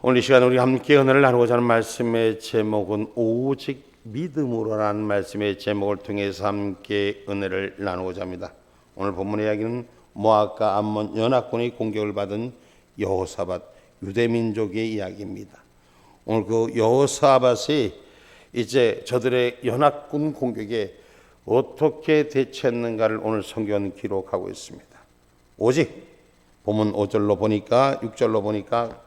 오늘 이 시간 우리 함께 은혜를 나누고자 하는 말씀의 제목은 오직 믿음으로라는 말씀의 제목을 통해서 함께 은혜를 나누고자 합니다. 오늘 본문의 이야기는 모압과 암몬 연합군의 공격을 받은 여호사밧 유대민족의 이야기입니다. 오늘 그 여호사밧이 이제 저들의 연합군 공격에 어떻게 대처했는가를 오늘 성경은 기록하고 있습니다. 오직 본문 5절로 보니까 6절로 보니까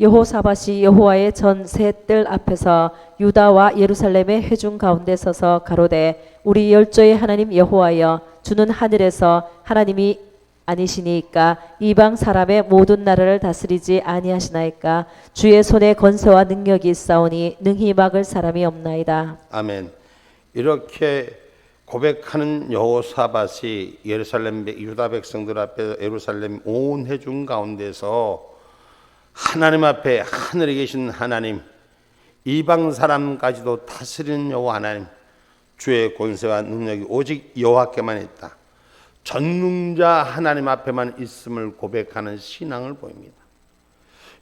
여호사밧이 여호와의 전 세 뜰 앞에서 유다와 예루살렘의 회중 가운데 서서 가로되 우리 열조의 하나님 여호와여 주는 하늘에서 하나님이 아니시니까 이방 사람의 모든 나라를 다스리지 아니하시나이까 주의 손에 권세와 능력이 있사오니 능히 막을 사람이 없나이다. 아멘. 이렇게 고백하는 여호사밧이 예루살렘 유다 백성들 앞에 예루살렘 온 회중 가운데서 하나님 앞에 하늘에 계신 하나님, 이방 사람까지도 다스리는 여호와 하나님, 주의 권세와 능력이 오직 여호와께만 있다. 전능자 하나님 앞에만 있음을 고백하는 신앙을 보입니다.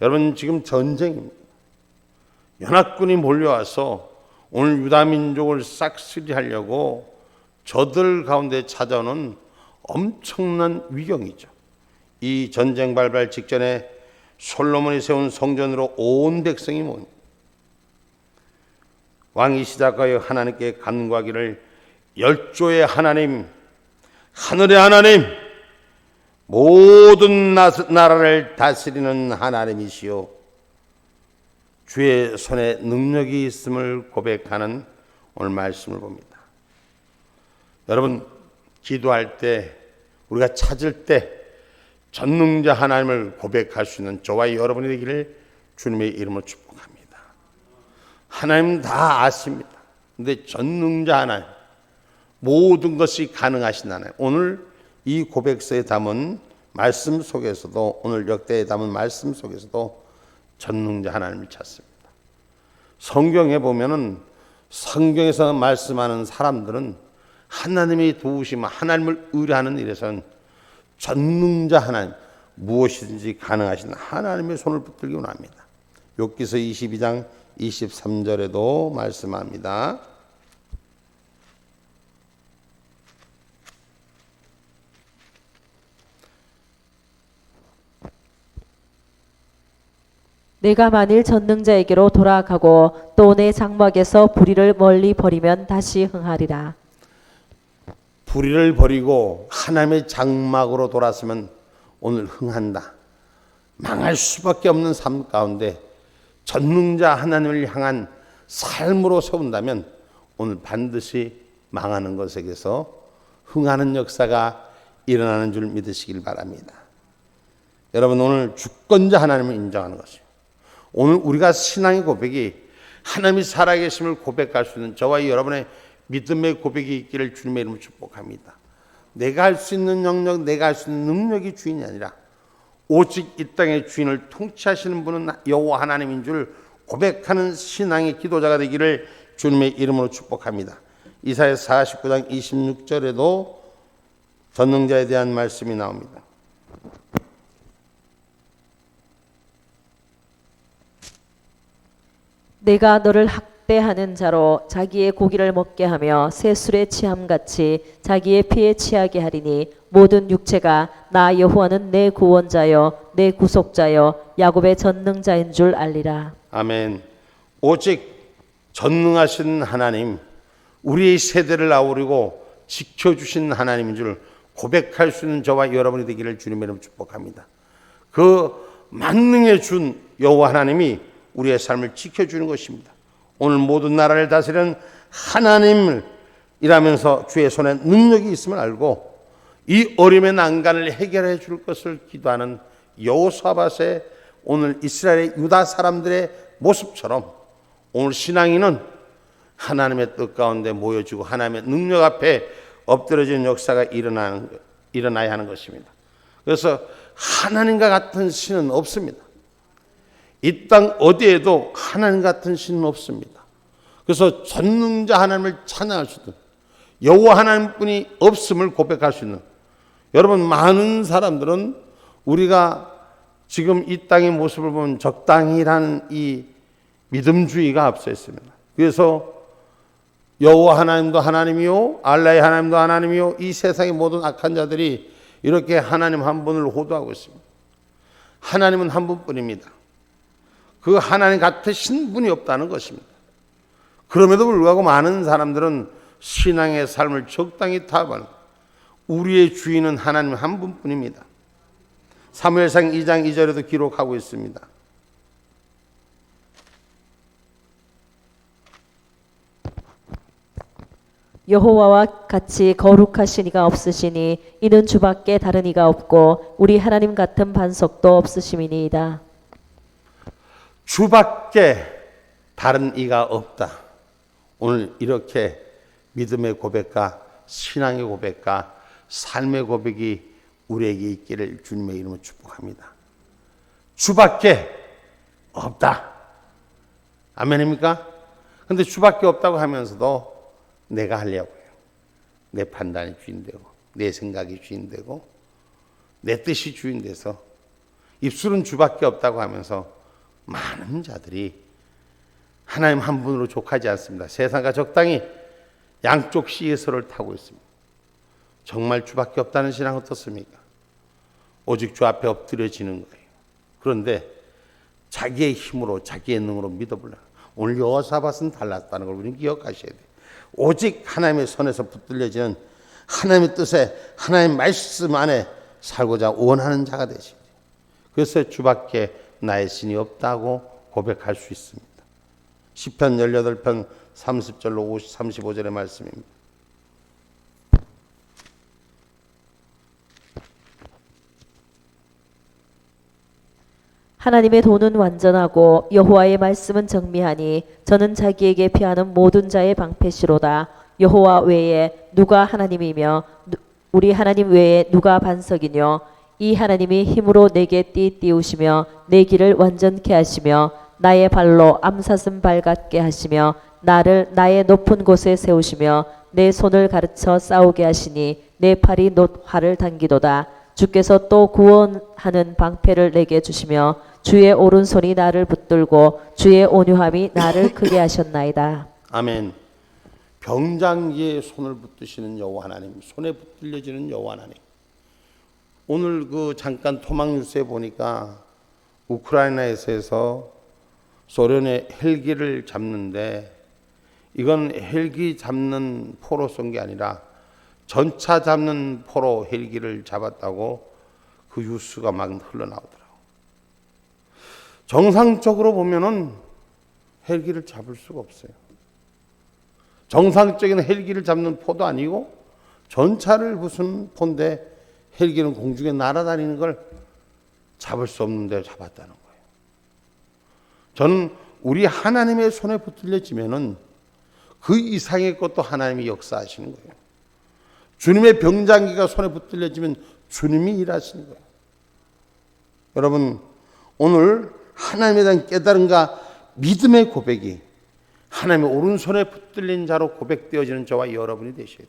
여러분, 지금 전쟁입니다. 연합군이 몰려와서 오늘 유다 민족을 싹쓸이하려고 저들 가운데 찾아오는 엄청난 위경이죠. 이 전쟁 발발 직전에 솔로몬이 세운 성전으로 온 백성이 모입니다. 왕이 시작하여 하나님께 간구하기를 열조의 하나님, 하늘의 하나님, 모든 나라를 다스리는 하나님이시오, 주의 손에 능력이 있음을 고백하는 오늘 말씀을 봅니다. 여러분, 기도할 때, 우리가 찾을 때 전능자 하나님을 고백할 수 있는 저와 여러분이 되기를 주님의 이름으로 축복합니다. 하나님 다 아십니다. 그런데 전능자 하나님, 모든 것이 가능하신 하나님, 오늘 이 고백서에 담은 말씀 속에서도, 오늘 역대에 담은 말씀 속에서도 전능자 하나님을 찾습니다. 성경에 보면은, 성경에서 말씀하는 사람들은 하나님이 도우시면 하나님을 의뢰하는 일에서는 전능자 하나님, 무엇이든지 가능하신 하나님의 손을 붙들기 원합니다. 욥기서 22장 23절에도 말씀합니다. 내가 만일 전능자에게로 돌아가고 또 내 장막에서 불의를 멀리 버리면 다시 흥하리라. 불의를 버리고 하나님의 장막으로 돌아서면 오늘 흥한다. 망할 수밖에 없는 삶 가운데 전능자 하나님을 향한 삶으로 세운다면 오늘 반드시 망하는 것에게서 흥하는 역사가 일어나는 줄 믿으시길 바랍니다. 여러분, 오늘 주권자 하나님을 인정하는 것이요, 오늘 우리가 신앙의 고백이 하나님이 살아계심을 고백할 수 있는 저와 여러분의 믿음의 고백이 있기를 주님의 이름으로 축복합니다. 내가 할 수 있는 영역, 내가 할 수 있는 능력이 주인이 아니라 오직 이 땅의 주인을 통치하시는 분은 여호와 하나님인 줄 고백하는 신앙의 기도자가 되기를 주님의 이름으로 축복합니다. 이사야 49장 26절에도 전능자에 대한 말씀이 나옵니다. 내가 너를 학대하는 자로 자기의 고기를 먹게 하며 새 술에 취함같이 자기의 피에 취하게 하리니 모든 육체가 나 여호와는 내 구원자여 내 구속자여 야곱의 전능자인 줄 알리라. 아멘. 오직 전능하신 하나님, 우리의 세대를 아우르고 지켜주신 하나님인 줄 고백할 수 있는 저와 여러분이 되기를 주님의 이름으로 축복합니다. 그 만능의 준 여호와 하나님이 우리의 삶을 지켜주는 것입니다. 오늘 모든 나라를 다스리는 하나님을 일하면서 주의 손에 능력이 있음을 알고 이 어림의 난간을 해결해 줄 것을 기도하는 여호사밧의 오늘 이스라엘의 유다 사람들의 모습처럼 오늘 신앙인은 하나님의 뜻 가운데 모여지고 하나님의 능력 앞에 엎드려지는 역사가 일어나야 하는 것입니다. 그래서 하나님과 같은 신은 없습니다. 이 땅 어디에도 하나님 같은 신은 없습니다. 그래서 전능자 하나님을 찬양할 수 있는 여호와 하나님뿐이 없음을 고백할 수 있는, 여러분, 많은 사람들은 우리가 지금 이 땅의 모습을 보면 적당히라는 이 믿음주의가 앞서 있습니다. 그래서 여호와 하나님도 하나님이요 알라의 하나님도 하나님이요 이 세상의 모든 악한 자들이 이렇게 하나님 한 분을 호도하고 있습니다. 하나님은 한 분뿐입니다. 그 하나님 같으신 분이 없다는 것입니다. 그럼에도 불구하고 많은 사람들은 신앙의 삶을 적당히 타협하는 우리의 주인은 하나님 한 분뿐입니다. 사무엘상 2장 2절에도 기록하고 있습니다. 여호와와 같이 거룩하신 이가 없으시니 이는 주밖에 다른 이가 없고 우리 하나님 같은 반석도 없으심이니이다. 주밖에 다른 이가 없다. 오늘 이렇게 믿음의 고백과 신앙의 고백과 삶의 고백이 우리에게 있기를 주님의 이름으로 축복합니다. 주밖에 없다. 아멘입니까? 근데 주밖에 없다고 하면서도 내가 하려고 해요. 내 판단이 주인되고 내 생각이 주인되고 내 뜻이 주인돼서 입술은 주밖에 없다고 하면서 많은 자들이 하나님 한 분으로 족하지 않습니다. 세상과 적당히 양쪽 시에서를 타고 있습니다. 정말 주밖에 없다는 신앙 어떻습니까? 오직 주 앞에 엎드려지는 거예요. 그런데 자기의 힘으로 자기의 능으로 믿어보려. 오늘 여호사밧은 달랐다는 걸 우리는 기억하셔야 돼요. 오직 하나님의 손에서 붙들려지는 하나님의 뜻에 하나님의 말씀 안에 살고자 원하는 자가 되십니다. 그래서 주밖에 나의 신이 없다고 고백할 수 있습니다. 시편 18편 30절로 35절의 말씀입니다. 하나님의 도는 완전하고 여호와의 말씀은 정미하니 저는 자기에게 피하는 모든 자의 방패시로다. 여호와 외에 누가 하나님이며 우리 하나님 외에 누가 반석이뇨. 이 하나님이 힘으로 내게 띠띠우시며 내 길을 완전케 하시며 나의 발로 암사슴 발 같게 하시며 나를 나의 높은 곳에 세우시며 내 손을 가르쳐 싸우게 하시니 내 팔이 놋 활을 당기도다. 주께서 또 구원하는 방패를 내게 주시며 주의 오른손이 나를 붙들고 주의 온유함이 나를 크게 하셨나이다. 아멘. 병장기에 손을 붙드시는 여호와 하나님, 손에 붙들려지는 여호와 하나님. 오늘 그 잠깐 토막 뉴스에 보니까 우크라이나에서 소련의 헬기를 잡는데 이건 헬기 잡는 포로 쏜 게 아니라 전차 잡는 포로 헬기를 잡았다고 그 뉴스가 막 흘러나오더라고. 정상적으로 보면은 헬기를 잡을 수가 없어요. 정상적인 헬기를 잡는 포도 아니고 전차를 무슨 포인데 헬기는 공중에 날아다니는 걸 잡을 수 없는데 잡았다는 거예요. 저는 우리 하나님의 손에 붙들려지면은 그 이상의 것도 하나님이 역사하시는 거예요. 주님의 병장기가 손에 붙들려지면 주님이 일하시는 거예요. 여러분, 오늘 하나님에 대한 깨달음과 믿음의 고백이 하나님의 오른손에 붙들린 자로 고백되어지는 저와 여러분이 되셔야 돼요.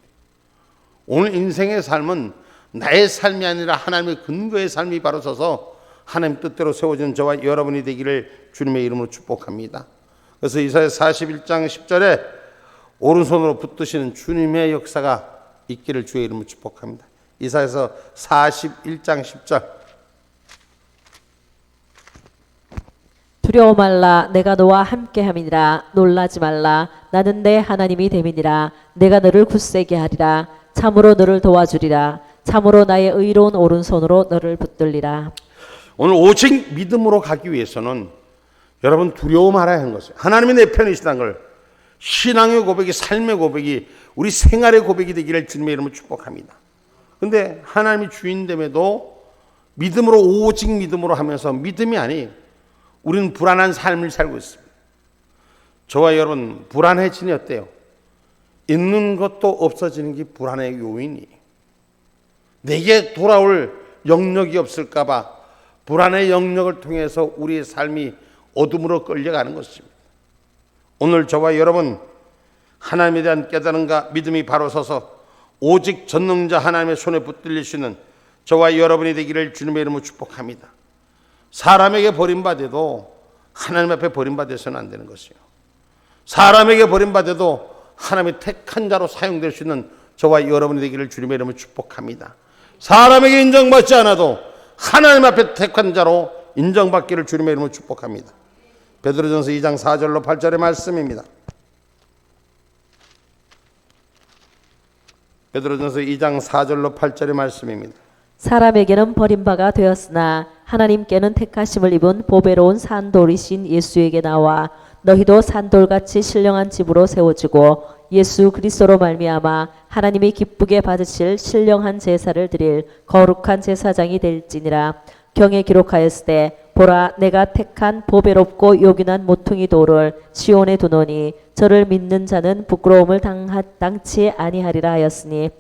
오늘 인생의 삶은 나의 삶이 아니라 하나님의 근거의 삶이 바로 서서 하나님 뜻대로 세워지는 저와 여러분이 되기를 주님의 이름으로 축복합니다. 그래서 이사야 41장 10절에 오른손으로 붙드시는 주님의 역사가 있기를 주의 이름으로 축복합니다. 이사야서 41장 10절. 두려워 말라 내가 너와 함께함이니라. 놀라지 말라 나는 내 하나님이 됨이니라. 내가 너를 굳세게 하리라. 참으로 너를 도와주리라. 참으로 나의 의로운 오른손으로 너를 붙들리라. 오늘 오직 믿음으로 가기 위해서는 여러분 두려워 말아야 하는 것이에요. 하나님이 내 편이시다는 걸 신앙의 고백이 삶의 고백이 우리 생활의 고백이 되기를 주님의 이름으로 축복합니다. 그런데 하나님이 주인됨에도 믿음으로 오직 믿음으로 하면서 믿음이 아니에요. 우리는 불안한 삶을 살고 있습니다. 저와 여러분 불안해지니 어때요? 있는 것도 없어지는 게 불안의 요인이에요. 내게 돌아올 영역이 없을까 봐 불안의 영역을 통해서 우리의 삶이 어둠으로 끌려가는 것입니다. 오늘 저와 여러분 하나님에 대한 깨달음과 믿음이 바로 서서 오직 전능자 하나님의 손에 붙들릴 수 있는 저와 여러분이 되기를 주님의 이름으로 축복합니다. 사람에게 버림받아도 하나님 앞에 버림받아서는 안 되는 것이요. 사람에게 버림받아도 하나님의 택한 자로 사용될 수 있는 저와 여러분이 되기를 주님의 이름으로 축복합니다. 사람에게 인정받지 않아도 하나님 앞에 택한 자로 인정받기를 주님의 이름으로 축복합니다. 베드로전서 2장 4절로 8절의 말씀입니다. 베드로전서 2장 4절로 8절의 말씀입니다. 사람에게는 버림바가 되었으나 하나님께는 택하심을 입은 보배로운 산돌이신 예수에게 나와 너희도 산돌같이 신령한 집으로 세워지고 예수 그리스도로 말미암아 하나님이 기쁘게 받으실 신령한 제사를 드릴 거룩한 제사장이 될지니라. 경에 기록하였을 때 보라 내가 택한 보배롭고 요긴한 모퉁이 돌을 시온에 두노니 저를 믿는 자는 부끄러움을 당치 아니하리라 하였으니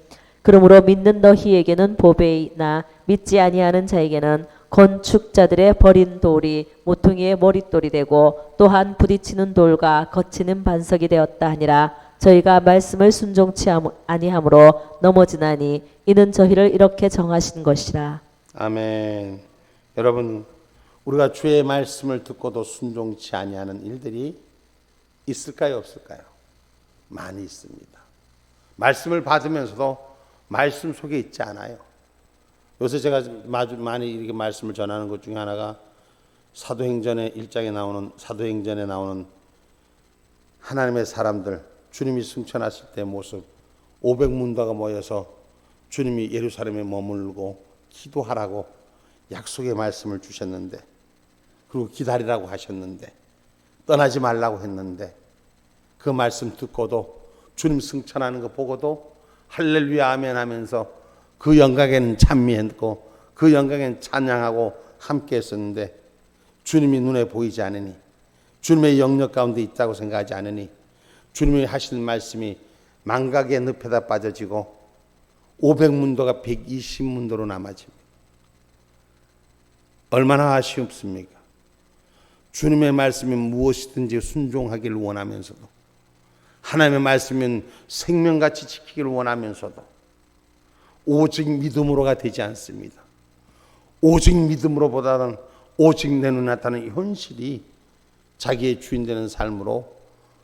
그러므로 믿는 너희에게는 보배이나 믿지 아니하는 자에게는 건축자들의 버린 돌이 모퉁이의 머릿돌이 되고 또한 부딪히는 돌과 거치는 반석이 되었다 하니라. 저희가 말씀을 순종치 아니함으로 넘어지나니 이는 저희를 이렇게 정하신 것이라. 아멘. 여러분, 우리가 주의 말씀을 듣고도 순종치 아니하는 일들이 있을까요, 없을까요? 많이 있습니다. 말씀을 받으면서도 말씀 속에 있지 않아요. 요새 제가 많이 이렇게 말씀을 전하는 것 중에 하나가 사도행전의 1장에 나오는 사도행전에 나오는 하나님의 사람들, 주님이 승천하실 때 모습, 500문도가 모여서 주님이 예루살렘에 머물고 기도하라고 약속의 말씀을 주셨는데, 그리고 기다리라고 하셨는데, 떠나지 말라고 했는데, 그 말씀 듣고도 주님 승천하는 거 보고도 할렐루야 아멘 하면서 그 영광에는 찬미했고 그 영광에는 찬양하고 함께 했었는데, 주님이 눈에 보이지 않으니, 주님의 영역 가운데 있다고 생각하지 않으니, 주님이 하시는 말씀이 망각의 늪에다 빠져지고 500문도가 120문도로 남아집니다. 얼마나 아쉽습니까? 주님의 말씀이 무엇이든지 순종하기를 원하면서도, 하나님의 말씀은 생명같이 지키기를 원하면서도 오직 믿음으로가 되지 않습니다. 오직 믿음으로보다는 오직 내 눈에 나타나는 현실이 자기의 주인 되는 삶으로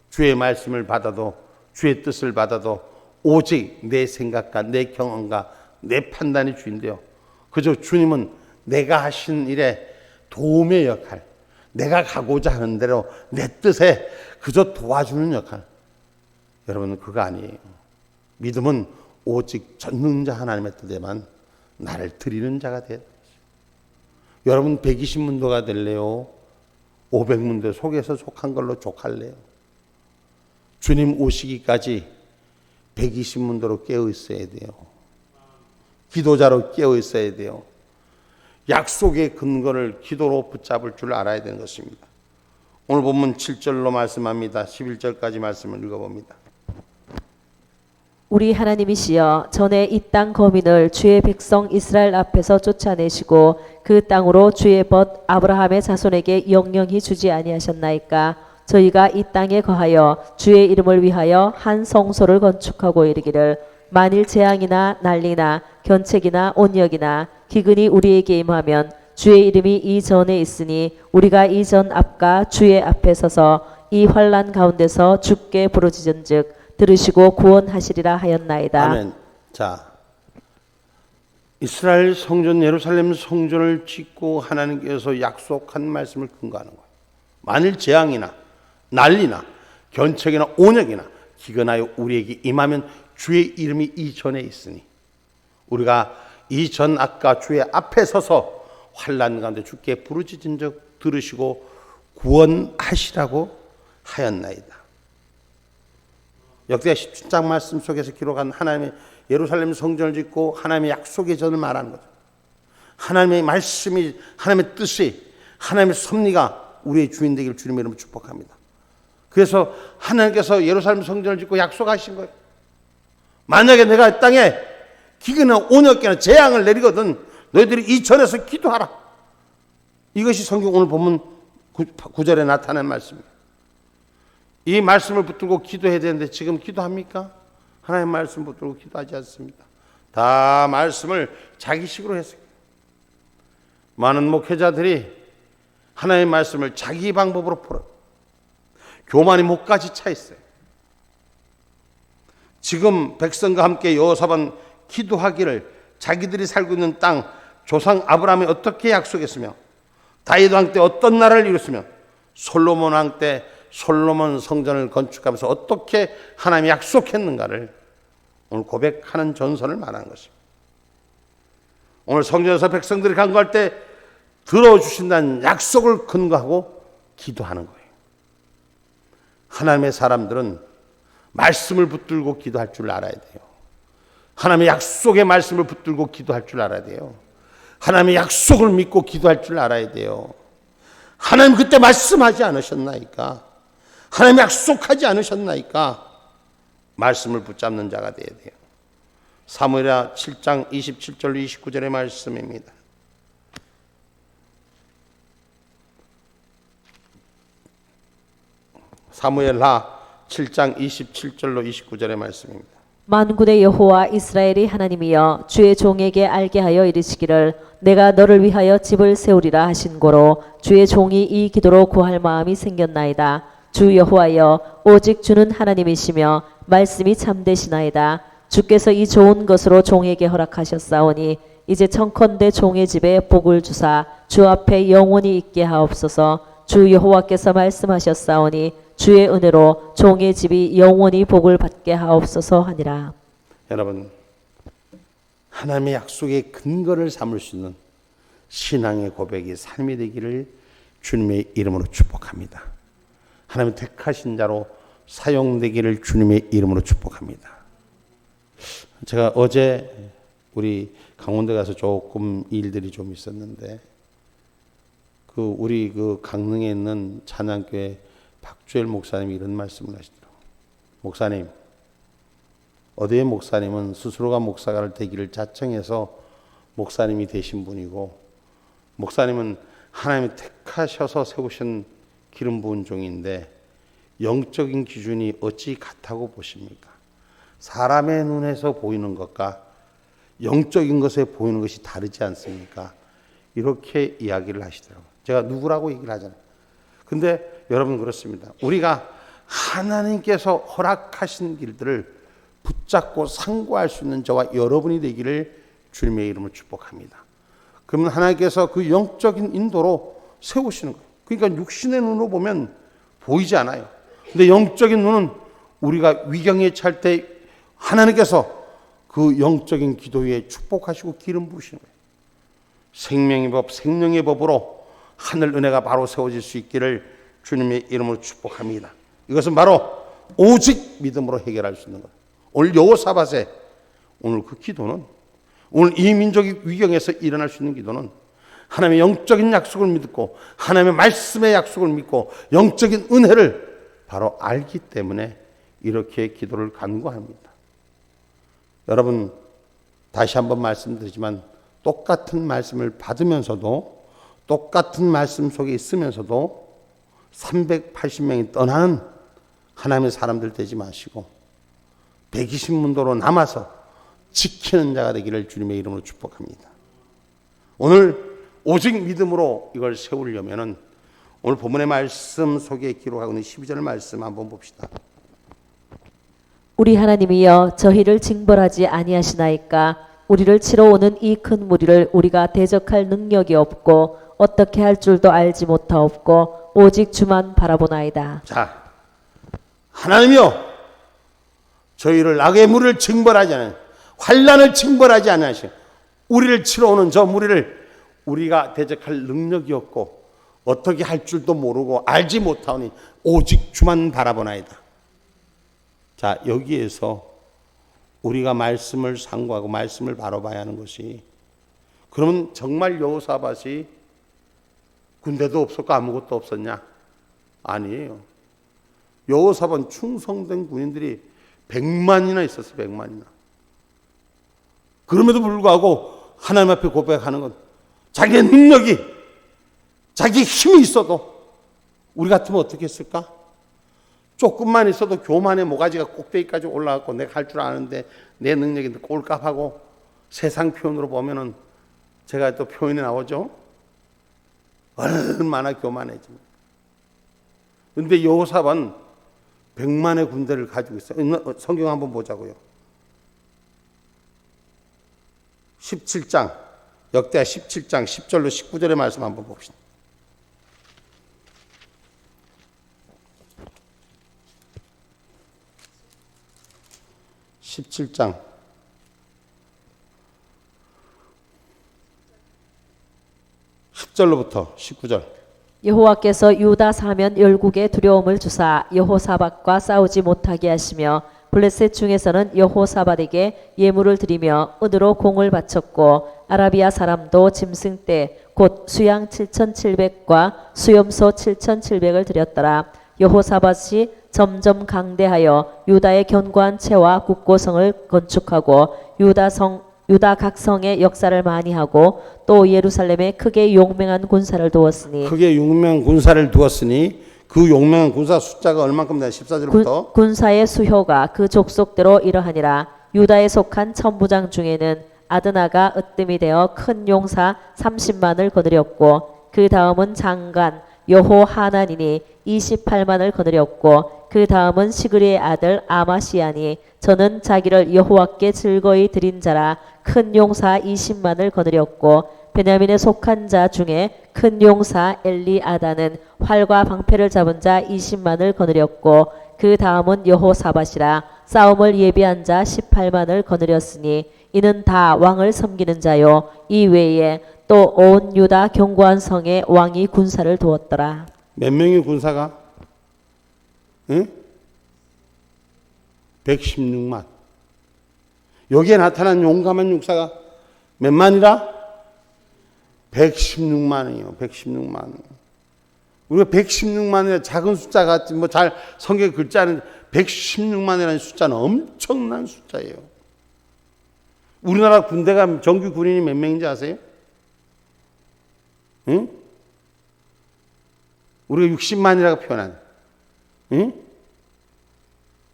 주의 말씀을 받아도, 주의 뜻을 받아도 오직 내 생각과 내 경험과 내 판단이 주인데요, 그저 주님은 내가 하신 일에 도움의 역할, 내가 가고자 하는 대로 내 뜻에 그저 도와주는 역할. 여러분, 그거 아니에요. 믿음은 오직 전능자 하나님의 뜻에만 나를 드리는 자가 돼야 돼요. 여러분 120문도가 될래요? 500문도 속에서 속한 걸로 족할래요? 주님 오시기까지 120문도로 깨어 있어야 돼요. 기도자로 깨어 있어야 돼요. 약속의 근거를 기도로 붙잡을 줄 알아야 되는 것입니다. 오늘 본문 7절로 말씀합니다. 11절까지 말씀을 읽어봅니다. 우리 하나님이시여 전에 이 땅 거민을 주의 백성 이스라엘 앞에서 쫓아내시고 그 땅으로 주의 벗 아브라함의 자손에게 영영히 주지 아니하셨나이까. 저희가 이 땅에 거하여 주의 이름을 위하여 한 성소를 건축하고 이르기를 만일 재앙이나 난리나 견책이나 온역이나 기근이 우리에게 임하면 주의 이름이 이 전에 있으니 우리가 이 전 앞과 주의 앞에 서서 이 환난 가운데서 주께 부르짖은즉 들으시고 구원하시리라 하였나이다. 아멘. 자, 이스라엘 성전 예루살렘 성전을 짓고 하나님께서 약속한 말씀을 근거하는 거예요. 만일 재앙이나 난리나 견책이나 온역이나 기근하여 우리에게 임하면 주의 이름이 이 전에 있으니 우리가 이 전 앞과 주의 앞에 서서 환난 가운데 주께 부르짖은즉 들으시고 구원하시라고 하였나이다. 역대하 17장 말씀 속에서 기록한 하나님의 예루살렘 성전을 짓고 하나님의 약속의 전을 말하는 거죠. 하나님의 말씀이, 하나님의 뜻이, 하나님의 섭리가 우리의 주인 되기를 주님의 이름으로 축복합니다. 그래서 하나님께서 예루살렘 성전을 짓고 약속하신 거예요. 만약에 내가 이 땅에 기근이나 온역이나 재앙을 내리거든 너희들이 이 전에서 기도하라. 이것이 성경 오늘 본문 9절에 나타난 말씀입니다. 이 말씀을 붙들고 기도해야 되는데 지금 기도합니까? 하나님의 말씀 붙들고 기도하지 않습니다. 다 말씀을 자기식으로 했어요. 많은 목회자들이 하나님의 말씀을 자기 방법으로 풀어. 교만이 목까지 차 있어요. 지금 백성과 함께 여호사밧 기도하기를 자기들이 살고 있는 땅 조상 아브라함이 어떻게 약속했으며 다윗 왕 때 어떤 나라를 이뤘으며 솔로몬 왕 때 솔로몬 성전을 건축하면서 어떻게 하나님이 약속했는가를 오늘 고백하는 전선을 말하는 것입니다. 오늘 성전에서 백성들이 간구할 때 들어주신다는 약속을 근거하고 기도하는 거예요. 하나님의 사람들은 말씀을 붙들고 기도할 줄 알아야 돼요. 하나님의 약속의 말씀을 붙들고 기도할 줄 알아야 돼요. 하나님의 약속을 믿고 기도할 줄 알아야 돼요. 하나님 그때 말씀하지 않으셨나이까? 하나님 약속하지 않으셨나이까? 말씀을 붙잡는 자가 되어야 돼요. 사무엘하 7장 27절로 29절의 말씀입니다. 사무엘하 7장 27절로 29절의 말씀입니다. 만군의 여호와 이스라엘이 하나님이여 주의 종에게 알게 하여 이르시기를 내가 너를 위하여 집을 세우리라 하신 고로 주의 종이 이 기도로 구할 마음이 생겼나이다. 주 여호와여 오직 주는 하나님이시며 말씀이 참되시나이다. 주께서 이 좋은 것으로 종에게 허락하셨사오니 이제 청컨대 종의 집에 복을 주사 주 앞에 영원히 있게 하옵소서. 주 여호와께서 말씀하셨사오니 주의 은혜로 종의 집이 영원히 복을 받게 하옵소서 하니라. 여러분, 하나님의 약속의 근거를 삼을 수 있는 신앙의 고백이 삶이 되기를 주님의 이름으로 축복합니다. 하나님 택하신 자로 사용되기를 주님의 이름으로 축복합니다. 제가 어제 우리 강원도 가서 조금 일들이 좀 있었는데 우리 강릉에 있는 찬양교회 박주엘 목사님이 이런 말씀을 하시더라고요. 목사님, 어디의 목사님은 스스로가 목사가 되기를 자청해서 목사님이 되신 분이고 목사님은 하나님이 택하셔서 세우신 기름 부은 종인데 영적인 기준이 어찌 같다고 보십니까? 사람의 눈에서 보이는 것과 영적인 것에 보이는 것이 다르지 않습니까? 이렇게 이야기를 하시더라고요. 제가 누구라고 얘기를 하잖아요. 근데 여러분 그렇습니다. 우리가 하나님께서 허락하신 길들을 붙잡고 상고할 수 있는 저와 여러분이 되기를 주님의 이름으로 축복합니다. 그러면 하나님께서 그 영적인 인도로 세우시는 거예요. 그러니까 육신의 눈으로 보면 보이지 않아요. 근데 영적인 눈은 우리가 위경에 찰 때 하나님께서 그 영적인 기도 위에 축복하시고 기름 부으시는 거예요. 생명의 법, 생명의 법으로 하늘 은혜가 바로 세워질 수 있기를 주님의 이름으로 축복합니다. 이것은 바로 오직 믿음으로 해결할 수 있는 것. 오늘 여호사밧의 오늘 그 기도는 오늘 이 민족이 위경에서 일어날 수 있는 기도는 하나님의 영적인 약속을 믿고 하나님의 말씀의 약속을 믿고 영적인 은혜를 바로 알기 때문에 이렇게 기도를 간구합니다. 여러분 다시 한번 말씀드리지만 똑같은 말씀을 받으면서도 똑같은 말씀 속에 있으면서도 380명이 떠나는 하나님의 사람들 되지 마시고 120문도로 남아서 지키는 자가 되기를 주님의 이름으로 축복합니다. 오늘 오직 믿음으로 이걸 세우려면은 오늘 본문의 말씀 속에 기록하고 있는 12절 말씀 한번 봅시다. 우리 하나님이여 저희를 징벌하지 아니하시나이까 우리를 치러 오는 이 큰 무리를 우리가 대적할 능력이 없고 어떻게 할 줄도 알지 못하옵고 오직 주만 바라보나이다. 자, 하나님이여 저희를 악의 무리를 징벌하지 않아요. 환난을 징벌하지 않으시고 우리를 치러 오는 저 무리를 우리가 대적할 능력이 없고 어떻게 할 줄도 모르고 알지 못하오니 오직 주만 바라보나이다. 자, 여기에서 우리가 말씀을 상고하고 말씀을 바라봐야 하는 것이 그러면 정말 여호사밧이 군대도 없었고 아무것도 없었냐? 아니에요. 여호사밧 충성된 군인들이 100만이나 있었어요. 100만이나. 그럼에도 불구하고 하나님 앞에 고백하는 건 자기의 능력이 자기의 힘이 있어도 우리 같으면 어떻게 했을까? 조금만 있어도 교만의 모가지가 꼭대기까지 올라갔고 내가 할 줄 아는데 내 능력이 꼴값하고 세상 표현으로 보면은 제가 또 표현이 나오죠. 얼마나 교만해집니까? 그런데 여호사밧은 100만의 군대를 가지고 있어요. 성경 한번 보자고요. 17장, 역대하 17장 10절로 19절의 말씀 한번 봅시다. 17장 10절로부터 19절. 여호와께서 유다 사면 열국에 두려움을 주사 여호사밧과 싸우지 못하게 하시며 블레셋 중에서는 여호사밧에게 예물을 드리며 은으로 공을 바쳤고 아라비아 사람도 짐승떼 곧 수양 7,700과 수염소 7,700을 드렸더라. 여호사밧이 점점 강대하여 유다의 견고한 채와 국고성을 건축하고 유다 각성의 역사를 많이 하고 또 예루살렘에 크게 용맹한 군사를 두었으니 그 용맹한 군사 숫자가 얼만큼 되나 14절부터 군사의 수효가 그 족속대로 이러하니라. 유다에 속한 천부장 중에는 아드나가 으뜸이 되어 큰 용사 30만을 거느렸고 그 다음은 장관 여호하나니니 28만을 거느렸고 그 다음은 시그리의 아들 아마시아니 저는 자기를 여호와께 즐거이 드린 자라 큰 용사 20만을 거느렸고 베냐민에 속한 자 중에 큰 용사 엘리아다는 활과 방패를 잡은 자 20만을 거느렸고 그 다음은 여호사밧이라 싸움을 예비한 자 18만을 거느렸으니 이는 다 왕을 섬기는 자요 이 외에 또 온 유다 견고한 성에 왕이 군사를 두었더라. 몇 명의 군사가? 응? 116만. 여기에 나타난 용감한 육사가 몇 만이라? 116만이요. 116만. 우리가 116만이라 작은 숫자 같지 뭐 잘 성경 글자는 116만이라는 숫자는 엄청난 숫자예요. 우리나라 군대가 정규 군인이 몇 명인지 아세요? 응? 우리가 60만이라고 표현하는. 응?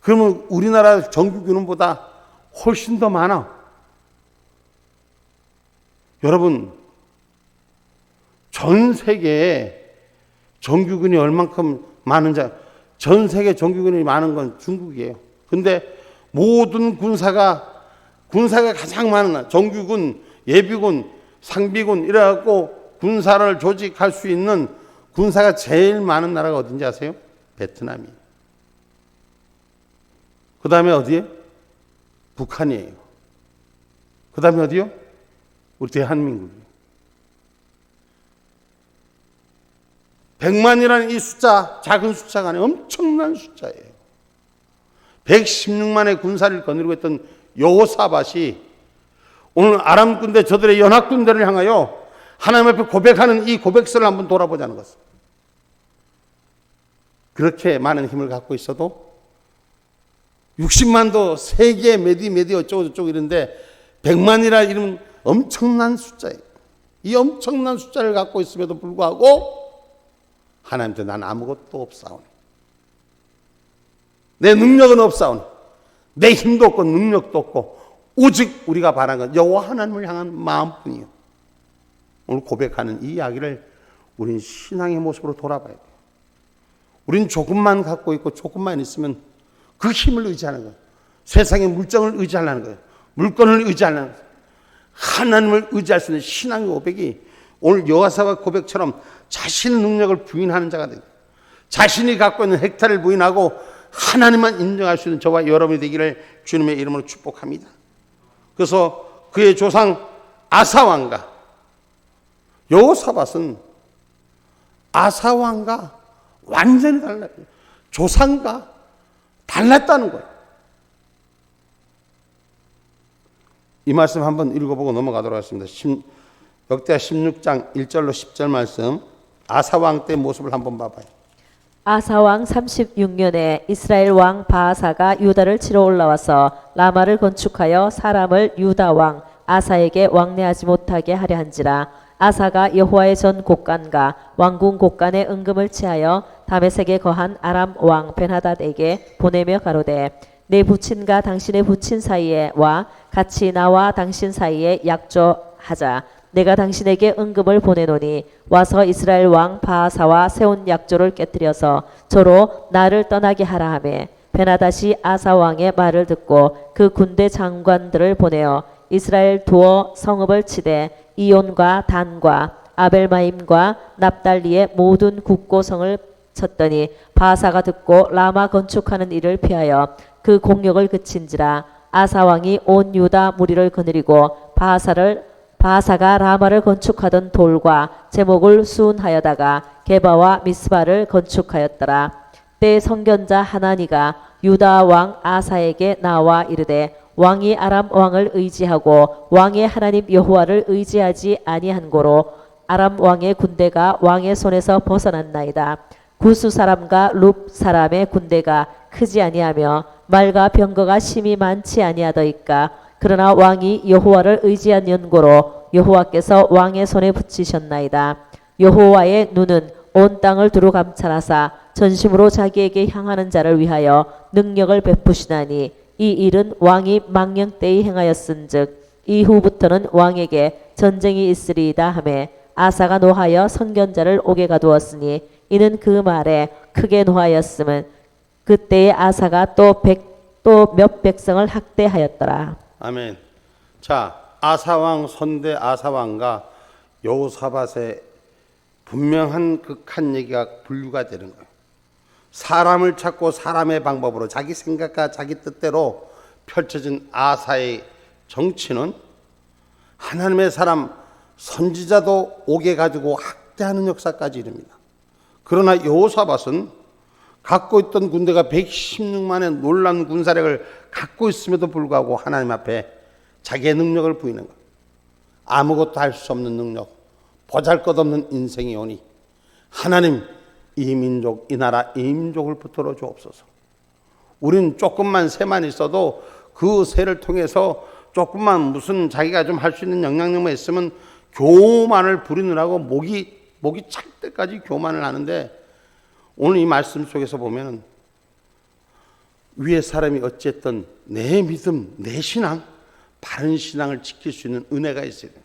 그러면 우리나라 정규 군인보다 훨씬 더 많아. 여러분, 전 세계에 정규군이 얼만큼 많은지, 전 세계 정규군이 많은 건 중국이에요. 근데 모든 군사가 가장 많은 정규군, 예비군, 상비군 이래갖고 군사를 조직할 수 있는 군사가 제일 많은 나라가 어딘지 아세요? 베트남이에요. 그 다음에 어디에? 북한이에요. 그 다음에 어디요? 우리 대한민국이에요. 100만이라는 이 숫자, 작은 숫자가 아니라 엄청난 숫자예요. 116만의 군사를 거느리고 있던 여호사밧이 오늘 아람 군대, 저들의 연합 군대를 향하여 하나님 앞에 고백하는 이 고백서를 한번 돌아보자는 것입니다. 그렇게 많은 힘을 갖고 있어도 60만도 세계 메디 어쩌고 저쩌고 이런데 100만이라 이런 엄청난 숫자예요. 이 엄청난 숫자를 갖고 있음에도 불구하고 하나님한테 난 아무것도 없사오니, 내 능력은 없사오니, 내 힘도 없고 능력도 없고 오직 우리가 바라는 건 여호와 하나님을 향한 마음뿐이요. 오늘 고백하는 이 이야기를 우린 신앙의 모습으로 돌아봐야 돼요. 우린 조금만 갖고 있고 조금만 있으면 그 힘을 의지하는 거예요. 세상의 물정을 의지하려는 거예요. 물건을 의지하려는 거예요. 하나님을 의지할 수 있는 신앙의 고백이 오늘 여호사밧 고백처럼 자신의 능력을 부인하는 자가 되고 자신이 갖고 있는 헥타를 부인하고 하나님만 인정할 수 있는 저와 여러분이 되기를 주님의 이름으로 축복합니다. 그래서 그의 조상 아사왕과 여호사밧은 아사왕과 완전히 달라요. 조상과 달랐다는 거예요. 이 말씀 한번 읽어보고 넘어가도록 하겠습니다. 역대하 16장 1절로 10절 말씀, 아사왕 때 모습을 한번 봐봐요. 아사왕 36년에 이스라엘 왕 바아사가 유다를 치러 올라와서 라마를 건축하여 사람을 유다 왕 아사에게 왕래하지 못하게 하려 한지라. 아사가 여호와의 전 곡간과 왕궁 곡간의 은금을 취하여 다메섹에 거한 아람 왕 벤하닷에게 보내며 가로되 내 부친과 당신의 부친 사이에 와 같이 나와 당신 사이에 약조하자. 내가 당신에게 은금을 보내노니 와서 이스라엘 왕 바하사와 세운 약조를 깨뜨려서 저로 나를 떠나게 하라 하매 베나다시 아사 왕의 말을 듣고 그 군대 장관들을 보내어 이스라엘 두어 성읍을 치되 이온과 단과 아벨마임과 납달리의 모든 국고성을 쳤더니 바하사가 듣고 라마 건축하는 일을 피하여 그 공력을 그친지라. 아사 왕이 온 유다 무리를 거느리고 바하사가 라마를 건축하던 돌과 제목을 수운하여다가 게바와 미스바를 건축하였더라. 때 선견자 하나니가 유다 왕 아사에게 나와 이르되 왕이 아람 왕을 의지하고 왕의 하나님 여호와를 의지하지 아니한 고로 아람 왕의 군대가 왕의 손에서 벗어났나이다. 구스 사람과 룹 사람의 군대가 크지 아니하며 말과 병거가 심히 많지 아니하더이까. 그러나 왕이 여호와를 의지한 연고로 여호와께서 왕의 손에 붙이셨나이다. 여호와의 눈은 온 땅을 두루 감찰하사 전심으로 자기에게 향하는 자를 위하여 능력을 베푸시나니 이 일은 왕이 망령 때에 행하였은즉 이후부터는 왕에게 전쟁이 있으리이다 하매 아사가 노하여 선견자를 옥에 가두었으니 이는 그 말에 크게 노하였음은 그때에 아사가 또 몇 백성을 학대하였더라. 아멘. 자, 아사왕 선대 아사왕과 여호사밧의 분명한 극한 얘기가 분류가 되는 거예요. 사람을 찾고 사람의 방법으로 자기 생각과 자기 뜻대로 펼쳐진 아사의 정치는 하나님의 사람 선지자도 옥에 가지고 학대하는 역사까지 이릅니다. 그러나 여호사밧은 갖고 있던 군대가 116만의 놀라운 군사력을 갖고 있음에도 불구하고 하나님 앞에 자기의 능력을 부이는 것, 아무것도 할 수 없는 능력, 보잘것없는 인생이 오니 하나님 이 민족, 이 나라, 이 민족을 붙들어 주옵소서. 우리는 조금만 새만 있어도 그 새를 통해서 조금만 무슨 자기가 좀 할 수 있는 영향력만 있으면 교만을 부리느라고 목이 찰 때까지 교만을 하는데, 오늘 이 말씀 속에서 보면 위에 사람이 어쨌든 내 믿음, 내 신앙, 바른 신앙을 지킬 수 있는 은혜가 있어야 돼요.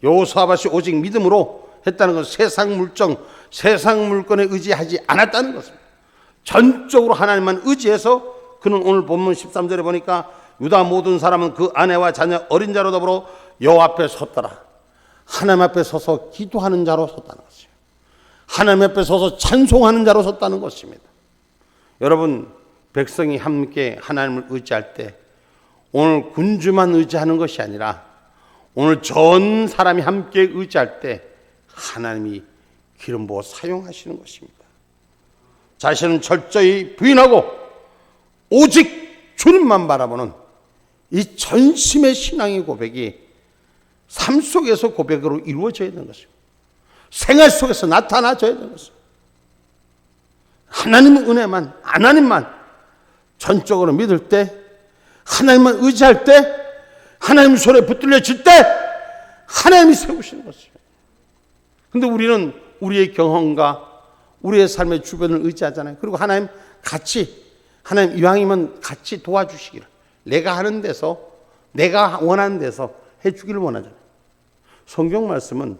여호사밧이 오직 믿음으로 했다는 것은 세상 물정, 세상 물건에 의지하지 않았다는 것입니다. 전적으로 하나님만 의지해서 그는 오늘 본문 13절에 보니까 유다 모든 사람은 그 아내와 자녀 어린 자로 더불어 여호와 앞에 섰더라. 하나님 앞에 서서 기도하는 자로 섰다는 것이에요. 하나님 앞에 서서 찬송하는 자로 섰다는 것입니다. 여러분, 백성이 함께 하나님을 의지할 때 오늘 군주만 의지하는 것이 아니라 오늘 전 사람이 함께 의지할 때 하나님이 기름 부어 사용하시는 것입니다. 자신은 철저히 부인하고 오직 주님만 바라보는 이 전심의 신앙의 고백이 삶 속에서 고백으로 이루어져야 되는 것입니다. 생활 속에서 나타나줘야 되는 것입니다. 하나님의 은혜만, 하나님만 전적으로 믿을 때, 하나님만 의지할 때, 하나님 손에 붙들려질 때 하나님이 세우시는 것입니다. 그런데 우리는 우리의 경험과 우리의 삶의 주변을 의지하잖아요. 그리고 하나님 같이, 하나님 이왕이면 같이 도와주시기를, 내가 하는 데서, 내가 원하는 데서 해주기를 원하잖아요. 성경 말씀은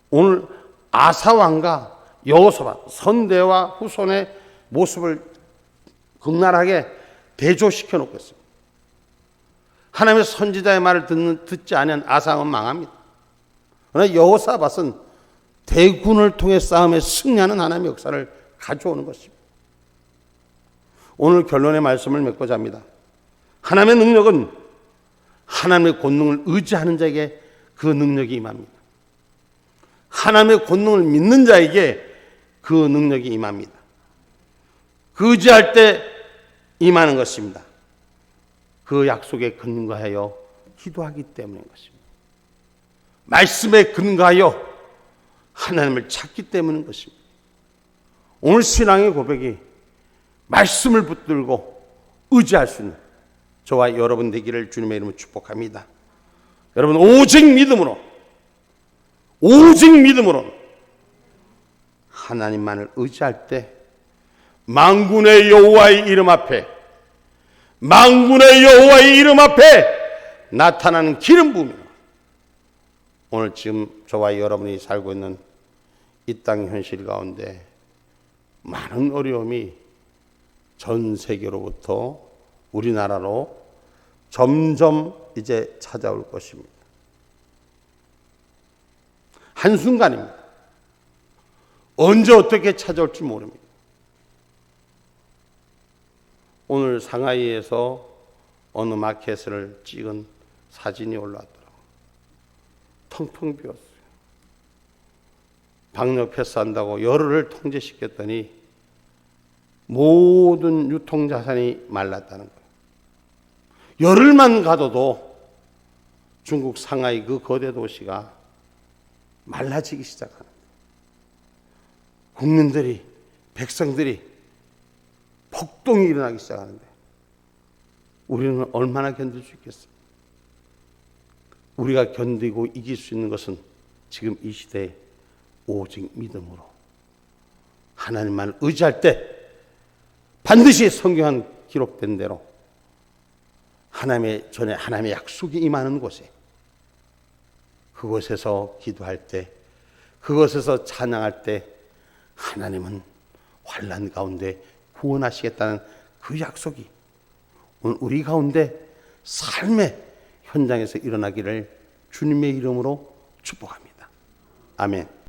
오늘 아사왕과 여호사밧, 선대와 후손의 모습을 극렬하게 대조시켜 놓고 있습니다. 하나님의 선지자의 말을 듣지 않은 아사왕은 망합니다. 그러나 여호사밧은 대군을 통해 싸움에 승리하는 하나님의 역사를 가져오는 것입니다. 오늘 결론의 말씀을 맺고자 합니다. 하나님의 능력은 하나님의 권능을 의지하는 자에게 그 능력이 임합니다. 하나님의 권능을 믿는 자에게 그 능력이 임합니다. 그 의지할 때 임하는 것입니다. 그 약속에 근거하여 기도하기 때문인 것입니다. 말씀에 근거하여 하나님을 찾기 때문인 것입니다. 오늘 신앙의 고백이 말씀을 붙들고 의지할 수 있는 저와 여러분 되기를 주님의 이름으로 축복합니다. 여러분, 오직 믿음으로 하나님만을 의지할 때 만군의 여호와의 이름 앞에, 만군의 여호와의 이름 앞에 나타나는 기름 부음이 오늘 지금 저와 여러분이 살고 있는 이 땅 현실 가운데 많은 어려움이 전 세계로부터 우리나라로 점점 이제 찾아올 것입니다. 한순간입니다. 언제 어떻게 찾아올지 모릅니다. 오늘 상하이에서 어느 마켓을 찍은 사진이 올라왔더라고요. 텅텅 비었어요. 방역 패스한다고 열흘을 통제시켰더니 모든 유통자산이 말랐다는 거예요. 열흘만 가둬도 중국 상하이 그 거대 도시가 말라지기 시작합니다. 국민들이, 백성들이 폭동이 일어나기 시작하는데 우리는 얼마나 견딜 수 있겠습니까? 우리가 견디고 이길 수 있는 것은 지금 이 시대에 오직 믿음으로 하나님만 의지할 때 반드시 성경에 기록된 대로 하나님의 전에 하나님의 약속이 임하는 곳에 그곳에서 기도할 때 그곳에서 찬양할 때 하나님은 환난 가운데 구원하시겠다는 그 약속이 오늘 우리 가운데 삶의 현장에서 일어나기를 주님의 이름으로 축복합니다. 아멘.